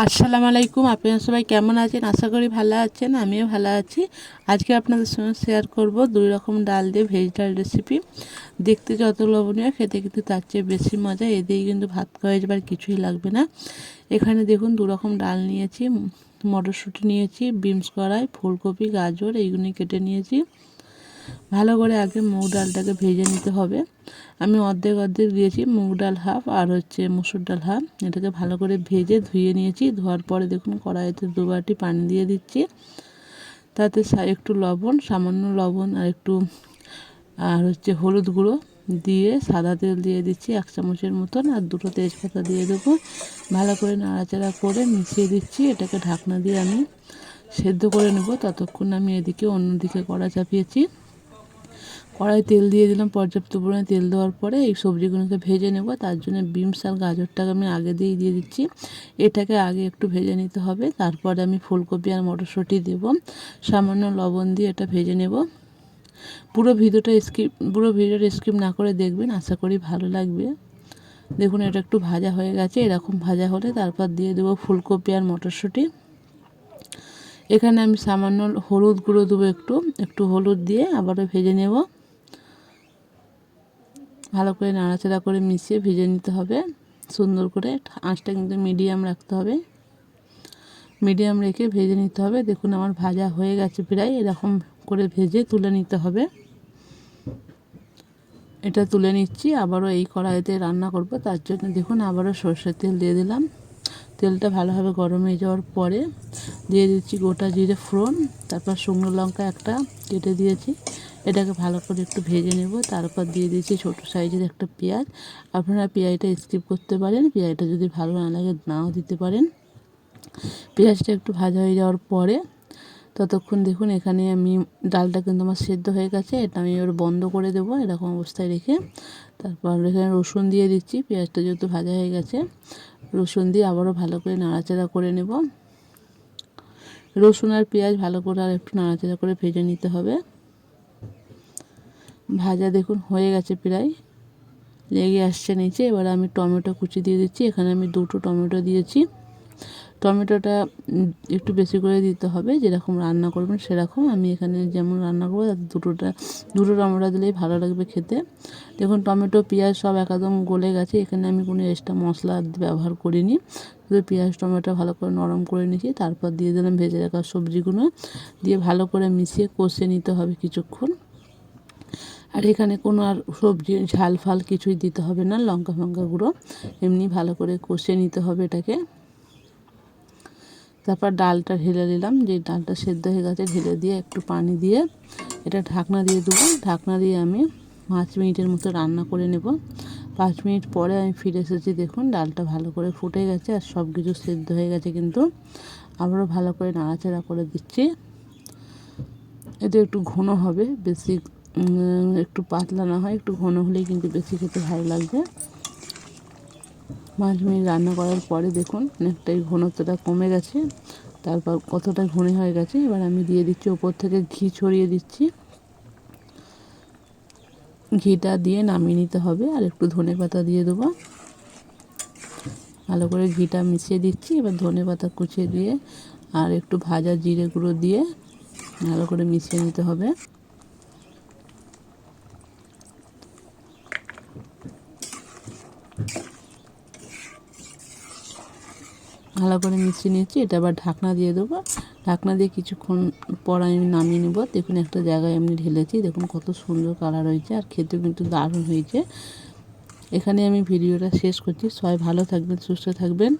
আসসালামু আলাইকুম। আপনারা সবাই কেমন আছেন? আশা করি ভালো আছেন। আমিও ভালো আছি। আজকে আপনাদের সঙ্গে শেয়ার করব 2 রকম ডাল দিয়ে ভেজ ডাল রেসিপি। দেখতে যত লোভনীয়, খেতে কিন্তু তার চেয়ে বেশি মজা। এ দিয়ে কিন্তু ভাত খাওয়া যাবে, আর কিছুই লাগবে না। এখানে দেখুন 2 রকম ডাল নিয়েছি, মটরশুঁটি নিয়েছি, বিনস কড়াই, ফুলকপি, গাজর এইগুলো কেটে নিয়েছি। ভালো করে আগে মুগ ডালটাকে ভেজে নিতে হবে। আমি অর্ধেক দিয়েছি, মুগ ডাল হাফ আর মসুর ডাল হাফ। এটাকে ভালো করে ভেজে ধুয়ে নিয়েছি। ধোয়ার পরে দেখুন কড়াইতে 2 বাটি পানি দিয়ে দিচ্ছি। তাতে একটু লবণ, সামান্য লবণ আর হলুদ গুঁড়ো দিয়ে সাদা তেল দিয়ে দিচ্ছি 1 চামচের মতন, আর 2টো তেজপাতা দিয়ে দেবো। ভালো করে নাড়াচাড়া করে মিশিয়ে দিচ্ছি। এটাকে ঢাকনা দিয়ে আমি সেদ্ধ করে নেব। ততক্ষণ আমি এদিকে অন্যদিকে কড়া চাপিয়েছি। কড়াই তেল দিয়ে দিলাম, পর্যাপ্ত পরিমাণে তেল দেওয়ার পরে এই সবজিগুলোকে ভেজে নেব। তার জন্য বিনস আর গাজরটাকে আমি আগে দিয়ে দিচ্ছি। এটাকে আগে একটু ভেজে নিতে হবে। তারপরে আমি ফুলকপি আর মটরশুঁটি দেব। সামান্য লবণ দিয়ে এটা ভেজে নেব। পুরো ভিডিওটা স্কিপ না করে দেখবেন, আশা করি ভালো লাগবে। দেখুন এটা একটু ভাজা হয়ে গেছে। এরকম ভাজা হলে তারপর দিয়ে দেবো ফুলকপি আর মটরশুঁটি। এখানে আমি সামান্য হলুদ গুঁড়ো দেবো, একটু হলুদ দিয়ে আবারও ভেজে নেব। ভালো করে নাড়াচাড়া করে মিশিয়ে ভেজে নিতে হবে সুন্দর করে। আঁচটা কিন্তু মিডিয়াম রাখতে হবে, মিডিয়াম রেখে ভেজে নিতে হবে। দেখুন আমার ভাজা হয়ে গেছে প্রায়। এরকম করে ভেজে তুলে নিতে হবে। এটা তুলে নিচ্ছি। আবারও এই কড়াইতে রান্না করব, তার জন্য দেখুন আবারও সরষের তেল দিয়ে দিলাম। তেলটা ভালোভাবে গরম হয়ে যাওয়ার পরে দিয়ে দিচ্ছি গোটা জিরে ফোড়ন, তারপর শুকনো লঙ্কা একটা কেটে দিয়েছি। এটাকে ভালো করে একটু ভেজে নেব। তারপর দিয়ে দিচ্ছি ছোটো সাইজের একটা পেঁয়াজ। আপনারা পেঁয়াজটা স্কিপ করতে পারেন, পেঁয়াজটা যদি ভালো না লাগে নাও দিতে পারেন। পেঁয়াজটা একটু ভাজা হয়ে যাওয়ার পরে ততক্ষণ দেখুন এখানে আমি ডালটা কিন্তু আমার সেদ্ধ হয়ে গেছে। এটা আমি এবার বন্ধ করে দেবো এরকম অবস্থায় রেখে। তারপর এখানে রসুন দিয়ে দিচ্ছি। পেঁয়াজটা যেহেতু ভাজা হয়ে গেছে, রসুন দিয়ে আবারও ভালো করে নাড়াচাড়া করে নেব। রসুন আর পেঁয়াজ ভালো করে আর একটু নাড়াচাড়া করে ভেজে নিতে হবে। ভাজা দেখুন হয়ে গেছে, প্রায় লেগে আসছে নিচে। এবার আমি টমেটো কুচি দিয়ে দিচ্ছি। এখানে আমি 2টো টমেটো দিয়েছি। টমেটোটা একটু বেশি করে দিতে হবে, যেরকম রান্না করবেন সেরকম। আমি এখানে যেমন রান্না করবো তাতে দুটো টমেটো দিলেই ভালো লাগবে খেতে। দেখুন টমেটো পেঁয়াজ সব একদম গলে গেছে। এখানে আমি কোনো এক্সট্রা মশলা ব্যবহার করিনি, শুধু পেঁয়াজ টমেটো ভালো করে নরম করে নিয়েছি। তারপর দিয়ে দিলাম ভেজে রাখা সবজিগুলো, দিয়ে ভালো করে মিশিয়ে কষে নিতে হবে কিছুক্ষণ। আর এখানে কোনো আর সবজি ঝাল ফাল কিছুই দিতে হবে না, লঙ্কা গুঁড়ো এমনি ভালো করে কষে নিতে হবে এটাকে। তারপর ডালটা ঢেলে নিলাম, যে ডালটা সেদ্ধ হয়ে গেছে ঢেলে দিয়ে একটু পানি দিয়ে এটা ঢাকনা দিয়ে দেবো। ঢাকনা দিয়ে আমি 5 মিনিটের মতো রান্না করে নেব। 5 মিনিট পরে আমি ফিরে এসেছি। দেখুন ডালটা ভালো করে ফুটে গেছে আর সব কিছু সেদ্ধ হয়ে গেছে, কিন্তু আবারও ভালো করে নাড়াচাড়া করে দিচ্ছি। এটা একটু ঘন হবে, বেশি একটু পাতলা না হয়, একটু ঘন হলেই কিন্তু বেশি খেতে ভালো লাগবে। 5 মিনিট রান্না করার পরে দেখুন অনেকটাই ঘনত্বটা কমে গেছে। তারপর কতটা ঘন হয়ে গেছে, এবার আমি দিয়ে দিচ্ছি ওপর থেকে ঘি ছড়িয়ে দিচ্ছি। ঘিটা দিয়ে নামিয়ে নিতে হবে, আর একটু ধনেপাতা দিয়ে দেবো। ভালো করে ঘিটা মিশিয়ে দিচ্ছি। এবার ধনেপাতা কুচিয়ে দিয়ে আর একটু ভাজা জিরে গুঁড়ো দিয়ে ভালো করে মিশিয়ে নিতে হবে। ভালো করে মিশিয়ে নিচ্ছি। এটা আবার ঢাকনা দিয়ে দেবো। ঢাকনা দিয়ে কিছুক্ষণ পর আমি নামিয়ে নেব। দেখুন একটা জায়গায় আমি ঢেলেছি, দেখুন কত সুন্দর কালার হয়েছে, আর খেতেও কিন্তু দারুণ হয়েছে। এখানে আমি ভিডিওটা শেষ করছি। সবাই ভালো থাকবেন, সুস্থ থাকবেন।